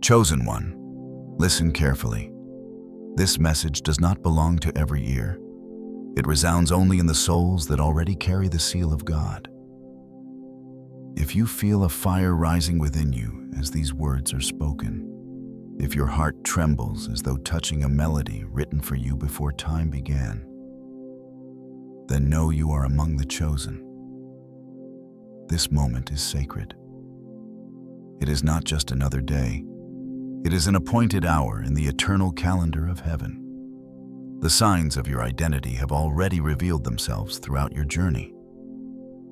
Chosen one, listen carefully. This message does not belong to every ear. It resounds only in the souls that already carry the seal of God. If you feel a fire rising within you as these words are spoken, if your heart trembles as though touching a melody written for you before time began, then know you are among the chosen. This moment is sacred. It is not just another day. It is an appointed hour in the eternal calendar of heaven. The signs of your identity have already revealed themselves throughout your journey.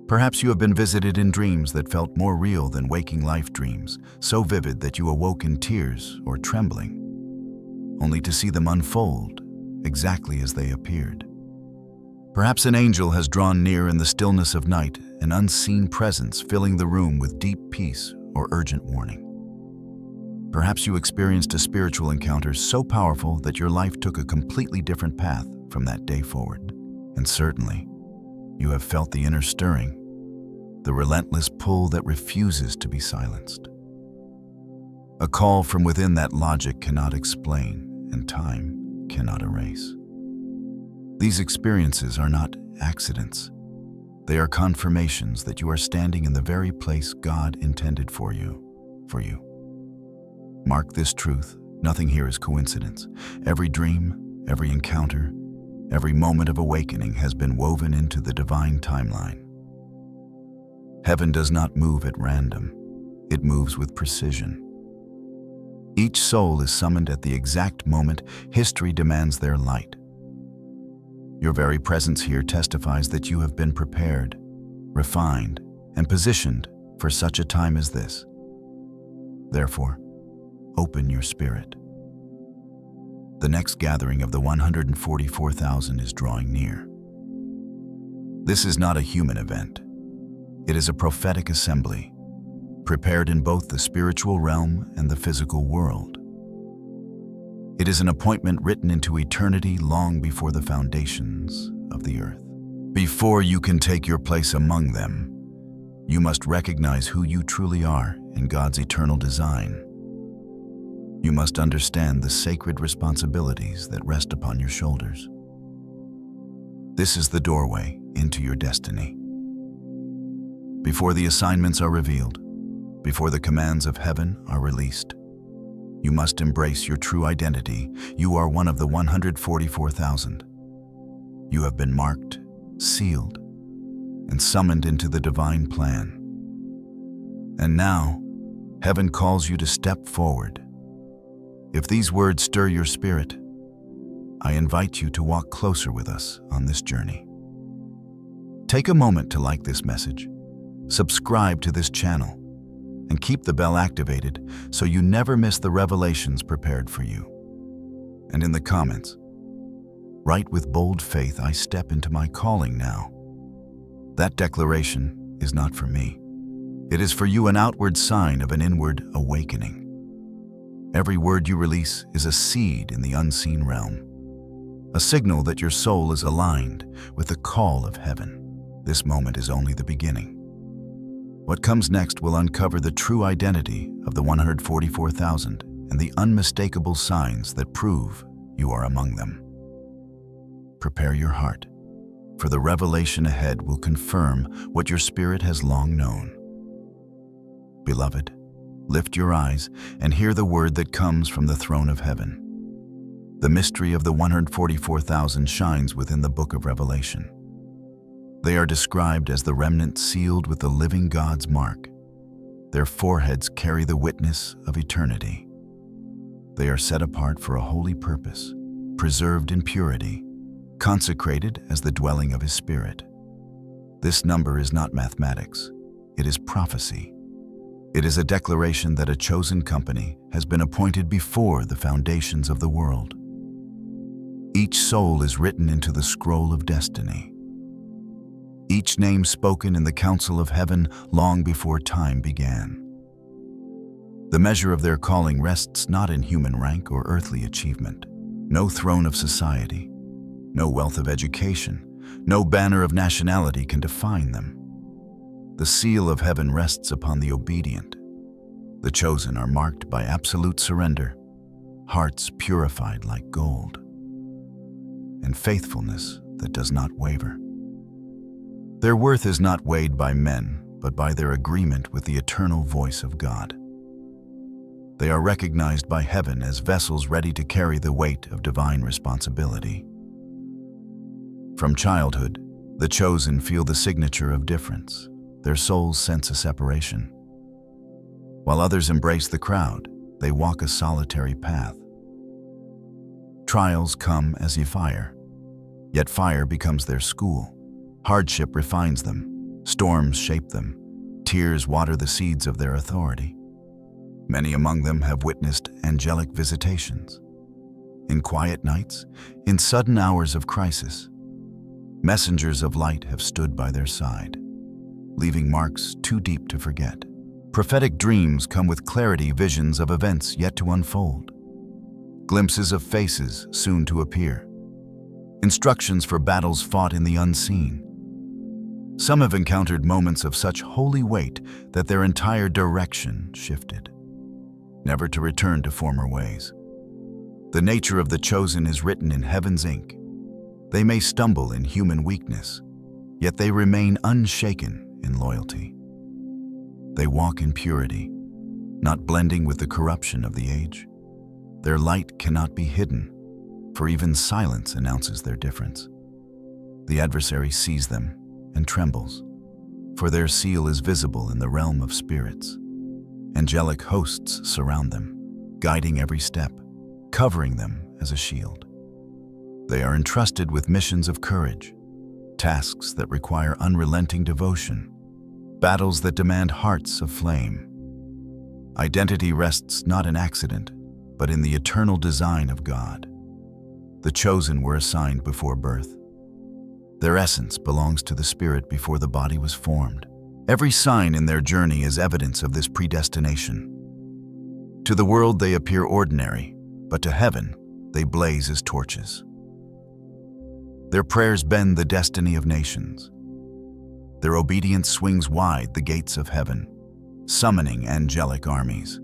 Perhaps you have been visited in dreams that felt more real than waking life dreams, so vivid that you awoke in tears or trembling, only to see them unfold exactly as they appeared. Perhaps an angel has drawn near in the stillness of night, an unseen presence filling the room with deep peace or urgent warning. Perhaps you experienced a spiritual encounter so powerful that your life took a completely different path from that day forward. And certainly, you have felt the inner stirring, the relentless pull that refuses to be silenced. A call from within that logic cannot explain and time cannot erase. These experiences are not accidents. They are confirmations that you are standing in the very place God intended for you. Mark this truth: nothing here is coincidence. Every dream, every encounter, every moment of awakening has been woven into the divine timeline. Heaven does not move at random. It moves with precision. Each soul is summoned at the exact moment history demands their light. Your very presence here testifies that you have been prepared, refined, and positioned for such a time as this. Therefore, open your spirit. The next gathering of the 144,000 is drawing near. This is not a human event. It is a prophetic assembly, prepared in both the spiritual realm and the physical world. It is an appointment written into eternity long before the foundations of the earth. Before you can take your place among them, you must recognize who you truly are in God's eternal design. You must understand the sacred responsibilities that rest upon your shoulders. This is the doorway into your destiny. Before the assignments are revealed, before the commands of heaven are released, you must embrace your true identity. You are one of the 144,000. You have been marked, sealed, and summoned into the divine plan. And now, heaven calls you to step forward. If these words stir your spirit, I invite you to walk closer with us on this journey. Take a moment to like this message, subscribe to this channel, and keep the bell activated so you never miss the revelations prepared for you. And in the comments, write with bold faith, "I step into my calling now." That declaration is not for me. It is for you, an outward sign of an inward awakening. Every word you release is a seed in the unseen realm, a signal that your soul is aligned with the call of heaven. This moment is only the beginning. What comes next will uncover the true identity of the 144,000 and the unmistakable signs that prove you are among them. Prepare your heart, for the revelation ahead will confirm what your spirit has long known. Beloved, lift your eyes and hear the word that comes from the throne of heaven. The mystery of the 144,000 shines within the book of Revelation. They are described as the remnant sealed with the living God's mark. Their foreheads carry the witness of eternity. They are set apart for a holy purpose, preserved in purity, consecrated as the dwelling of His Spirit. This number is not mathematics, it is prophecy. It is a declaration that a chosen company has been appointed before the foundations of the world. Each soul is written into the scroll of destiny. Each name spoken in the council of heaven long before time began. The measure of their calling rests not in human rank or earthly achievement. No throne of society, no wealth of education, no banner of nationality can define them. The seal of heaven rests upon the obedient, The chosen are marked by absolute surrender, hearts purified like gold, and faithfulness that does not waver. Their worth is not weighed by men, but by their agreement with the eternal voice of God. They are recognized by heaven as vessels ready to carry the weight of divine responsibility. From childhood, the chosen feel the signature of difference. Their souls sense a separation. While others embrace the crowd, they walk a solitary path. Trials come as fire, yet fire becomes their school. Hardship refines them, storms shape them, tears water the seeds of their authority. Many among them have witnessed angelic visitations. In quiet nights, in sudden hours of crisis, messengers of light have stood by their side, leaving marks too deep to forget. Prophetic dreams come with clarity, visions of events yet to unfold, glimpses of faces soon to appear, instructions for battles fought in the unseen. Some have encountered moments of such holy weight that their entire direction shifted, never to return to former ways. The nature of the chosen is written in heaven's ink. They may stumble in human weakness, yet they remain unshaken in loyalty. They walk in purity, not blending with the corruption of the age. Their light cannot be hidden, for even silence announces their difference. The adversary sees them and trembles, for their seal is visible in the realm of spirits. Angelic hosts surround them, guiding every step, covering them as a shield. They are entrusted with missions of courage, tasks that require unrelenting devotion, battles that demand hearts of flame. Identity rests not in accident, but in the eternal design of God. The chosen were assigned before birth. Their essence belongs to the spirit before the body was formed. Every sign in their journey is evidence of this predestination. To the world they appear ordinary, but to heaven they blaze as torches. Their prayers bend the destiny of nations. Their obedience swings wide the gates of heaven, summoning angelic armies.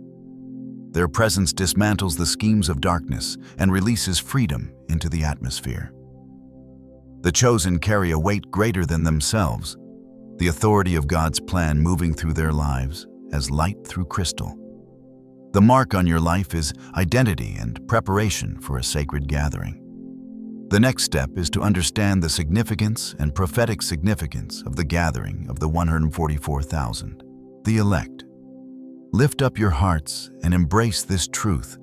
Their presence dismantles the schemes of darkness and releases freedom into the atmosphere. The chosen carry a weight greater than themselves, the authority of God's plan moving through their lives as light through crystal. The mark on your life is identity and preparation for a sacred gathering. The next step is to understand the significance and prophetic significance of the gathering of the 144,000, the elect. Lift up your hearts and embrace this truth.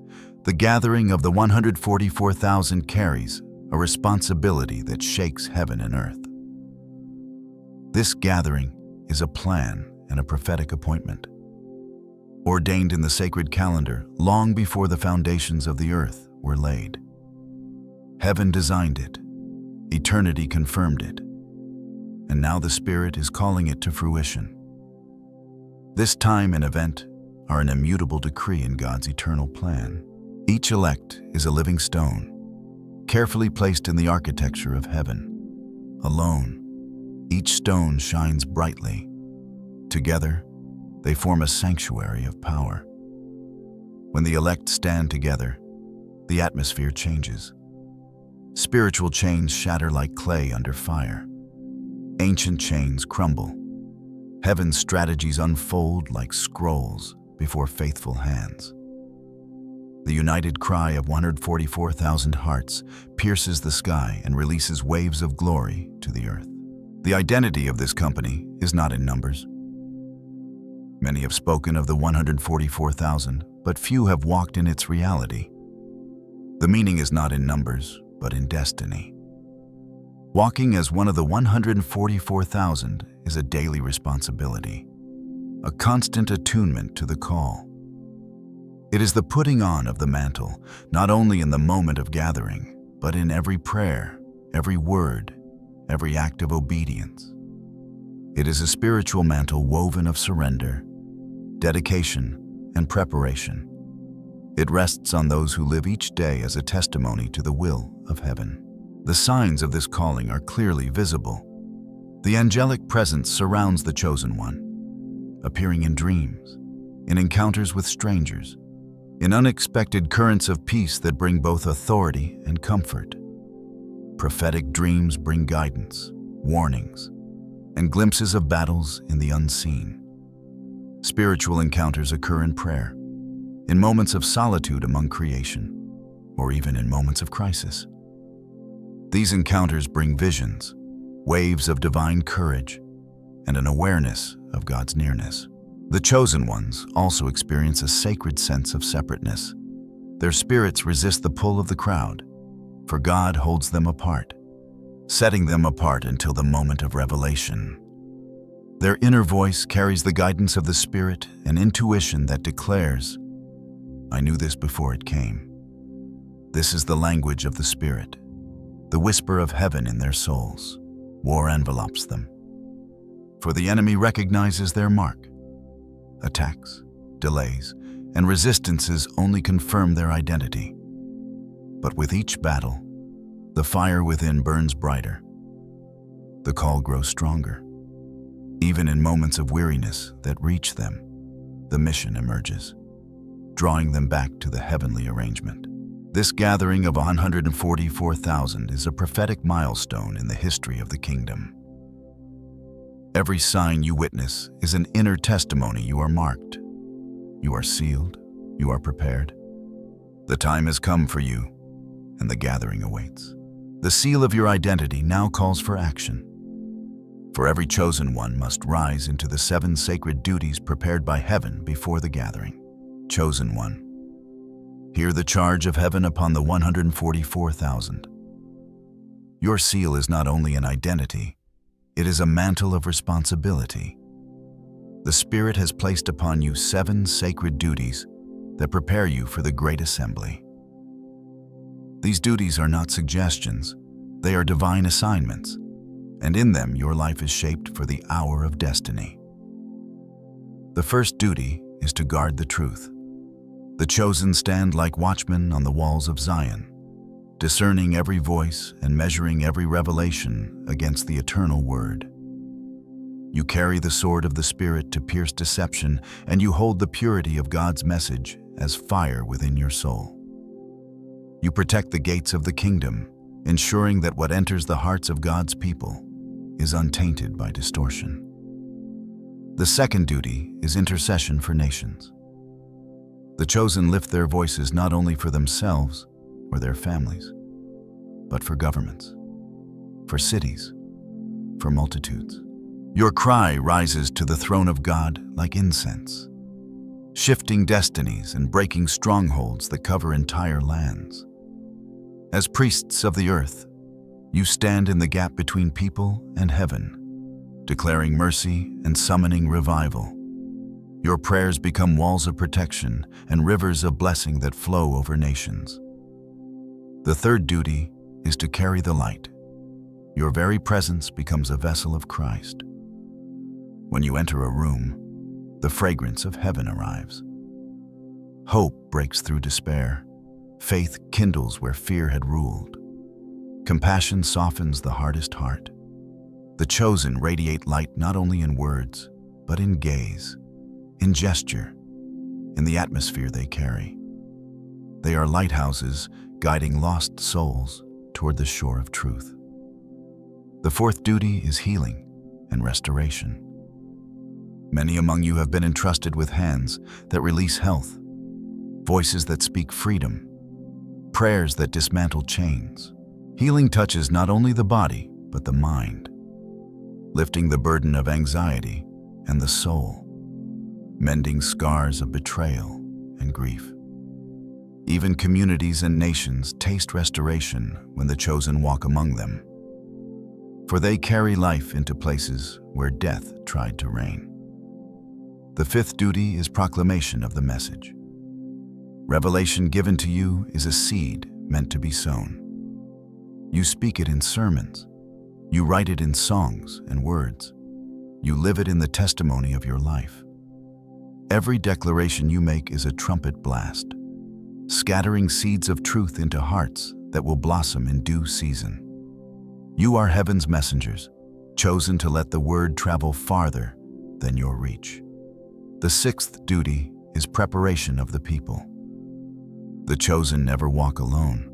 The gathering of the 144,000 carries a responsibility that shakes heaven and earth. This gathering is a plan and a prophetic appointment, ordained in the sacred calendar long before the foundations of the earth were laid. Heaven designed it, eternity confirmed it, and now the Spirit is calling it to fruition. This time and event are an immutable decree in God's eternal plan. Each elect is a living stone, carefully placed in the architecture of heaven. Alone, each stone shines brightly. Together, they form a sanctuary of power. When the elect stand together, the atmosphere changes. Spiritual chains shatter like clay under fire. Ancient chains crumble. Heaven's strategies unfold like scrolls before faithful hands. The united cry of 144,000 hearts pierces the sky and releases waves of glory to the earth. The identity of this company is not in numbers. Many have spoken of the 144,000, but few have walked in its reality. The meaning is not in numbers, but in destiny. Walking as one of the 144,000 is a daily responsibility, a constant attunement to the call. It is the putting on of the mantle, not only in the moment of gathering, but in every prayer, every word, every act of obedience. It is a spiritual mantle woven of surrender, dedication, and preparation. It rests on those who live each day as a testimony to the will of heaven. The signs of this calling are clearly visible. The angelic presence surrounds the chosen one, appearing in dreams, in encounters with strangers, in unexpected currents of peace that bring both authority and comfort. Prophetic dreams bring guidance, warnings, and glimpses of battles in the unseen. Spiritual encounters occur in prayer, in moments of solitude among creation, or even in moments of crisis. These encounters bring visions, waves of divine courage, and an awareness of God's nearness. The chosen ones also experience a sacred sense of separateness. Their spirits resist the pull of the crowd, for God holds them apart, setting them apart until the moment of revelation. Their inner voice carries the guidance of the Spirit and intuition that declares, "I knew this before it came." This is the language of the Spirit, the whisper of heaven in their souls. War envelops them, for the enemy recognizes their mark. Attacks, delays, and resistances only confirm their identity. But with each battle, the fire within burns brighter. The call grows stronger. Even in moments of weariness that reach them, the mission emerges, drawing them back to the heavenly arrangement. This gathering of 144,000 is a prophetic milestone in the history of the kingdom. Every sign you witness is an inner testimony. You are marked, you are sealed, you are prepared. The time has come for you, and the gathering awaits. The seal of your identity now calls for action. For every chosen one must rise into the 7 sacred duties prepared by heaven before the gathering. Chosen one, hear the charge of heaven upon the 144,000. Your seal is not only an identity, it is a mantle of responsibility. The Spirit has placed upon you 7 sacred duties that prepare you for the great assembly. These duties are not suggestions, they are divine assignments, and in them your life is shaped for the hour of destiny. The first duty is to guard the truth. The chosen stand like watchmen on the walls of Zion, discerning every voice and measuring every revelation against the eternal word. You carry the sword of the Spirit to pierce deception, and you hold the purity of God's message as fire within your soul. You protect the gates of the kingdom, ensuring that what enters the hearts of God's people is untainted by distortion. The second duty is intercession for nations. The chosen lift their voices not only for themselves or their families, but for governments, for cities, for multitudes. Your cry rises to the throne of God like incense, shifting destinies and breaking strongholds that cover entire lands. As priests of the earth, you stand in the gap between people and heaven, declaring mercy and summoning revival. Your prayers become walls of protection and rivers of blessing that flow over nations. The third duty is to carry the light. Your very presence becomes a vessel of Christ. When you enter a room, the fragrance of heaven arrives. Hope breaks through despair. Faith kindles where fear had ruled. Compassion softens the hardest heart. The chosen radiate light not only in words, but in gaze, in gesture, in the atmosphere they carry. They are lighthouses guiding lost souls toward the shore of truth. The fourth duty is healing and restoration. Many among you have been entrusted with hands that release health, voices that speak freedom, prayers that dismantle chains. Healing touches not only the body, but the mind, lifting the burden of anxiety and the soul, mending scars of betrayal and grief. Even communities and nations taste restoration when the chosen walk among them, for they carry life into places where death tried to reign. The fifth duty is proclamation of the message. Revelation given to you is a seed meant to be sown. You speak it in sermons. You write it in songs and words. You live it in the testimony of your life. Every declaration you make is a trumpet blast, scattering seeds of truth into hearts that will blossom in due season. You are heaven's messengers, chosen to let the word travel farther than your reach. The sixth duty is preparation of the people. The chosen never walk alone.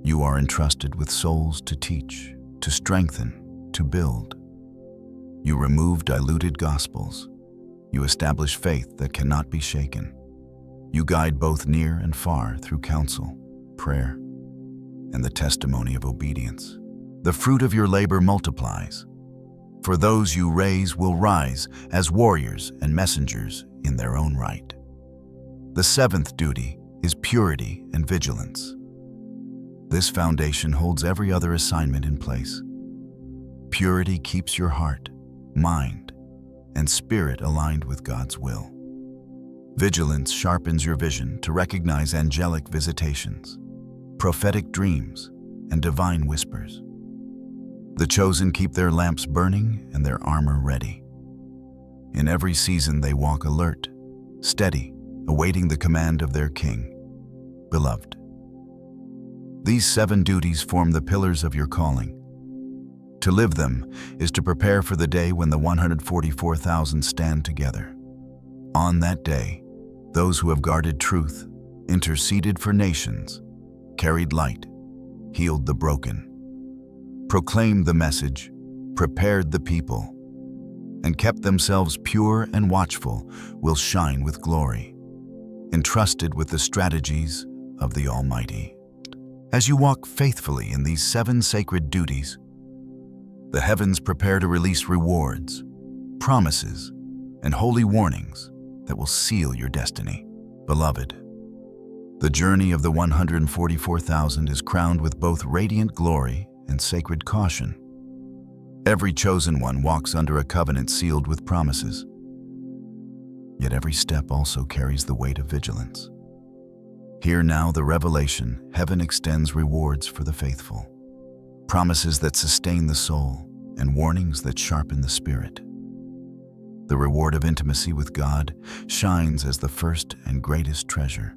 You are entrusted with souls to teach, to strengthen, to build. You remove diluted gospels. You establish faith that cannot be shaken. You guide both near and far through counsel, prayer, and the testimony of obedience. The fruit of your labor multiplies. For those you raise will rise as warriors and messengers in their own right. The seventh duty is purity and vigilance. This foundation holds every other assignment in place. Purity keeps your heart, mind, and spirit aligned with God's will. Vigilance sharpens your vision to recognize angelic visitations, prophetic dreams, and divine whispers. The chosen keep their lamps burning and their armor ready. In every season they walk alert, steady, awaiting the command of their King, beloved. These 7 duties form the pillars of your calling. To live them is to prepare for the day when the 144,000 stand together. On that day, those who have guarded truth, interceded for nations, carried light, healed the broken, proclaimed the message, prepared the people, and kept themselves pure and watchful will shine with glory, entrusted with the strategies of the Almighty. As you walk faithfully in these 7 sacred duties, the heavens prepare to release rewards, promises, and holy warnings that will seal your destiny. Beloved, the journey of the 144,000 is crowned with both radiant glory and sacred caution. Every chosen one walks under a covenant sealed with promises. Yet every step also carries the weight of vigilance. Hear now the revelation: heaven extends rewards for the faithful, promises that sustain the soul, and warnings that sharpen the spirit. The reward of intimacy with God shines as the first and greatest treasure.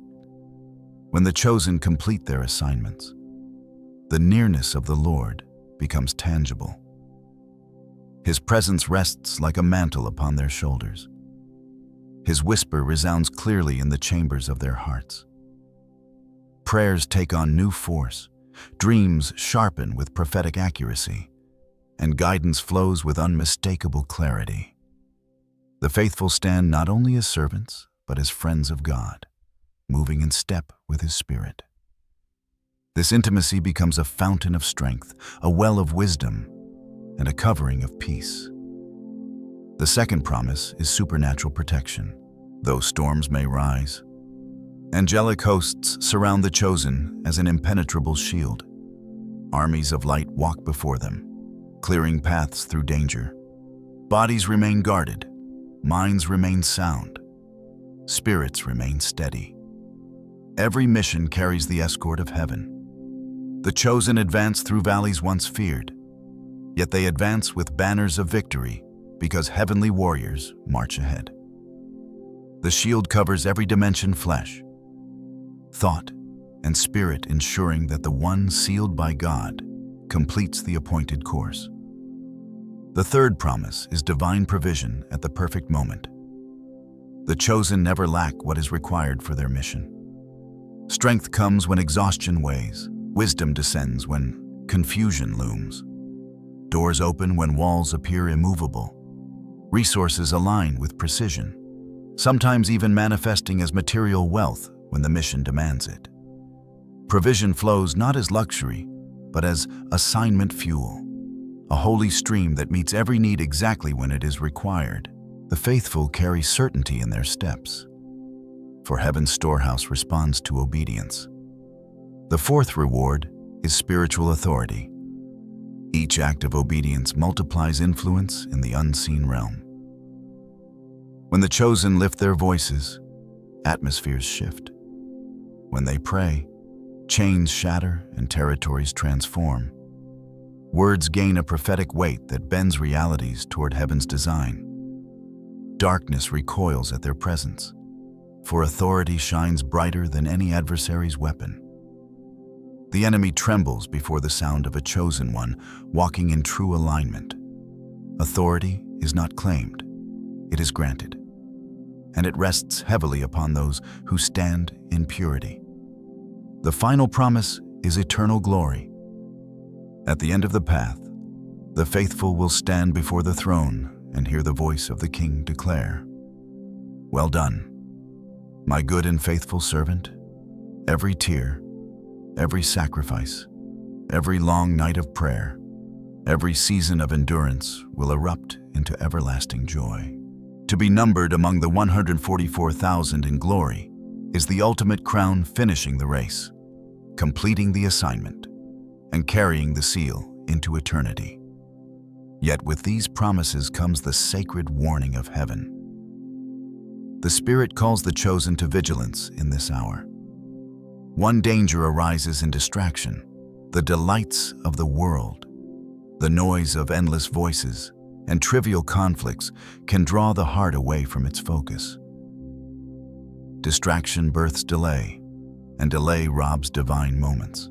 When the chosen complete their assignments, the nearness of the Lord becomes tangible. His presence rests like a mantle upon their shoulders. His whisper resounds clearly in the chambers of their hearts. Prayers take on new force, dreams sharpen with prophetic accuracy, and guidance flows with unmistakable clarity. The faithful stand not only as servants, but as friends of God, moving in step with His Spirit. This intimacy becomes a fountain of strength, a well of wisdom, and a covering of peace. The second promise is supernatural protection. Though storms may rise, angelic hosts surround the chosen as an impenetrable shield. Armies of light walk before them, clearing paths through danger. Bodies remain guarded, minds remain sound, spirits remain steady. Every mission carries the escort of heaven. The chosen advance through valleys once feared, yet they advance with banners of victory because heavenly warriors march ahead. The shield covers every dimension: flesh, thought, and spirit, ensuring that the one sealed by God completes the appointed course. The third promise is divine provision at the perfect moment. The chosen never lack what is required for their mission. Strength comes when exhaustion weighs. Wisdom descends when confusion looms. Doors open when walls appear immovable. Resources align with precision, sometimes even manifesting as material wealth when the mission demands it. Provision flows not as luxury, but as assignment fuel, a holy stream that meets every need exactly when it is required. The faithful carry certainty in their steps, for heaven's storehouse responds to obedience. The fourth reward is spiritual authority. Each act of obedience multiplies influence in the unseen realm. When the chosen lift their voices, atmospheres shift. When they pray, chains shatter and territories transform. Words gain a prophetic weight that bends realities toward heaven's design. Darkness recoils at their presence, for authority shines brighter than any adversary's weapon. The enemy trembles before the sound of a chosen one walking in true alignment. Authority is not claimed, it is granted. and it rests heavily upon those who stand in purity. The final promise is eternal glory. At the end of the path, the faithful will stand before the throne and hear the voice of the King declare, "Well done, my good and faithful servant. Every tear, every sacrifice, every long night of prayer, every season of endurance will erupt into everlasting joy." To be numbered among the 144,000 in glory is the ultimate crown, finishing the race, completing the assignment, and carrying the seal into eternity. Yet with these promises comes the sacred warning of heaven. The Spirit calls the chosen to vigilance in this hour. One danger arises in distraction: the delights of the world. The noise of endless voices and trivial conflicts can draw the heart away from its focus. Distraction births delay, and delay robs divine moments.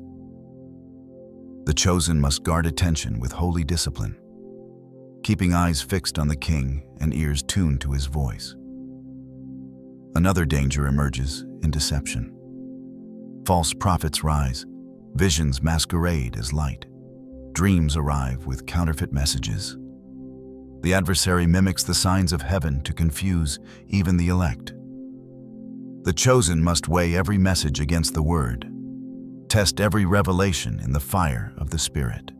The chosen must guard attention with holy discipline, keeping eyes fixed on the King and ears tuned to his voice. Another danger emerges in deception. False prophets rise, visions masquerade as light, dreams arrive with counterfeit messages. The adversary mimics the signs of heaven to confuse even the elect. The chosen must weigh every message against the word, test every revelation in the fire of the Spirit,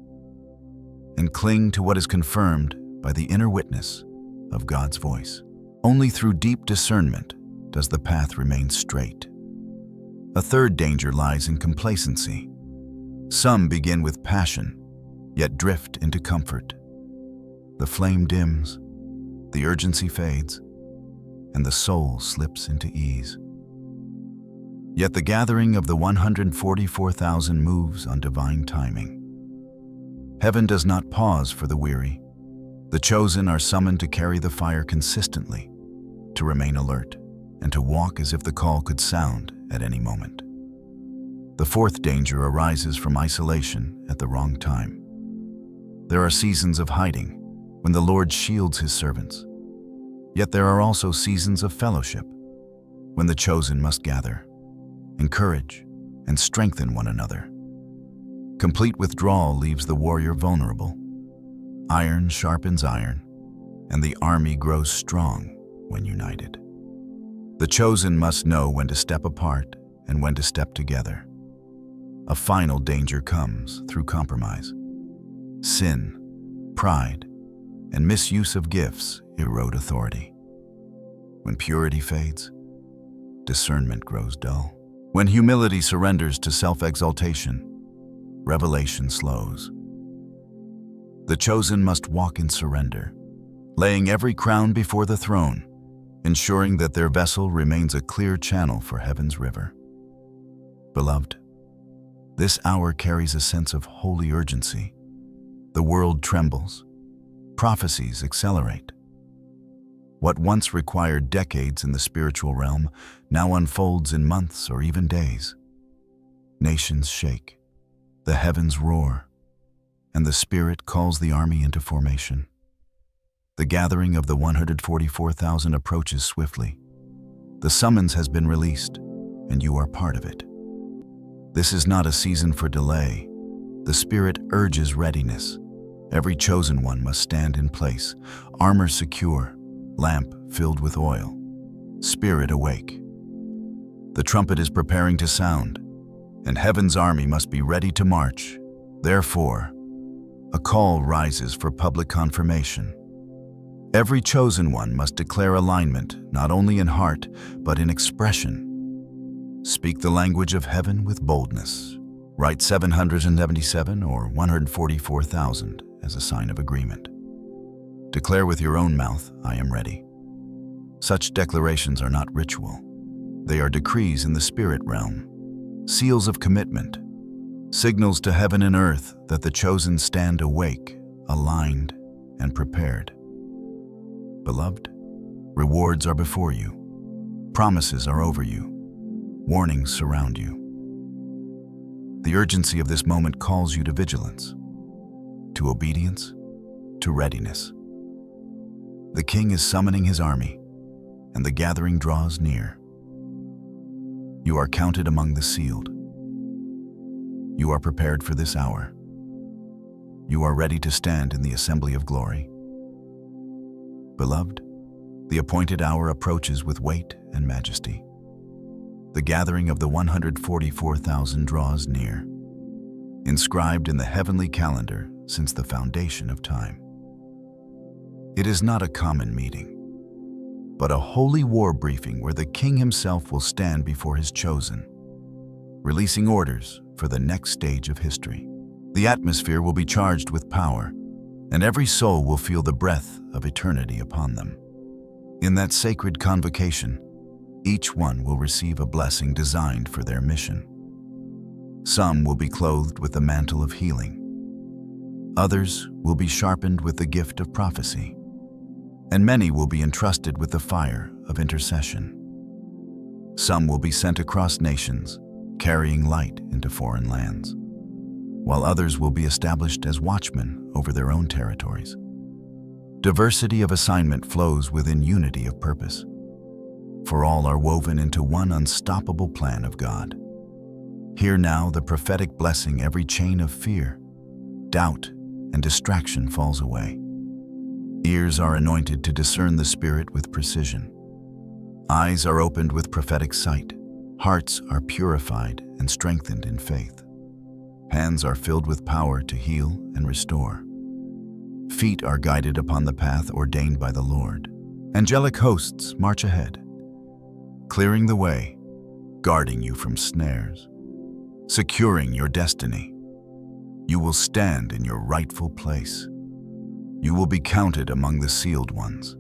and cling to what is confirmed by the inner witness of God's voice. Only through deep discernment does the path remain straight. A third danger lies in complacency. Some begin with passion, yet drift into comfort. The flame dims, the urgency fades, and the soul slips into ease. Yet the gathering of the 144,000 moves on divine timing. Heaven does not pause for the weary. The chosen are summoned to carry the fire consistently, to remain alert, and to walk as if the call could sound at any moment. The fourth danger arises from isolation at the wrong time. There are seasons of hiding, when the Lord shields his servants. Yet there are also seasons of fellowship, when the chosen must gather, encourage, and strengthen one another. Complete withdrawal leaves the warrior vulnerable. Iron sharpens iron, and the army grows strong when united. The chosen must know when to step apart and when to step together. A final danger comes through compromise. Sin, pride, and misuse of gifts erode authority. When purity fades, discernment grows dull. When humility surrenders to self-exaltation, revelation slows. The chosen must walk in surrender, laying every crown before the throne, ensuring that their vessel remains a clear channel for heaven's river. Beloved, this hour carries a sense of holy urgency. The world trembles. Prophecies accelerate. What once required decades in the spiritual realm now unfolds in months or even days. Nations shake, the heavens roar, and the Spirit calls the army into formation. The gathering of the 144,000 approaches swiftly. The summons has been released, and you are part of it. This is not a season for delay. The Spirit urges readiness. Every chosen one must stand in place, armor secure, lamp filled with oil, spirit awake. The trumpet is preparing to sound, and heaven's army must be ready to march. Therefore, a call rises for public confirmation. Every chosen one must declare alignment, not only in heart, but in expression. Speak the language of heaven with boldness. Write 777 or 144,000 as a sign of agreement. Declare with your own mouth, "I am ready." Such declarations are not ritual. They are decrees in the spirit realm, seals of commitment, signals to heaven and earth that the chosen stand awake, aligned, and prepared. Beloved, rewards are before you. Promises are over you. Warnings surround you. The urgency of this moment calls you to vigilance, to obedience, to readiness. The King is summoning his army, and the gathering draws near. You are counted among the sealed. You are prepared for this hour. You are ready to stand in the assembly of glory. Beloved, the appointed hour approaches with weight and majesty. The gathering of the 144,000 draws near, inscribed in the heavenly calendar since the foundation of time. It is not a common meeting, but a holy war briefing where the King himself will stand before his chosen, releasing orders for the next stage of history. The atmosphere will be charged with power, and every soul will feel the breath of eternity upon them. In that sacred convocation, each one will receive a blessing designed for their mission. Some will be clothed with the mantle of healing. Others will be sharpened with the gift of prophecy, and many will be entrusted with the fire of intercession. Some will be sent across nations, carrying light into foreign lands, while others will be established as watchmen over their own territories. Diversity of assignment flows within unity of purpose, for all are woven into one unstoppable plan of God. Hear now the prophetic blessing. Every chain of fear, doubt, and distraction falls away. Ears are anointed to discern the Spirit with precision. Eyes are opened with prophetic sight. Hearts are purified and strengthened in faith. Hands are filled with power to heal and restore. Feet are guided upon the path ordained by the Lord. Angelic hosts march ahead, clearing the way, guarding you from snares, securing your destiny. You will stand in your rightful place. You will be counted among the sealed ones.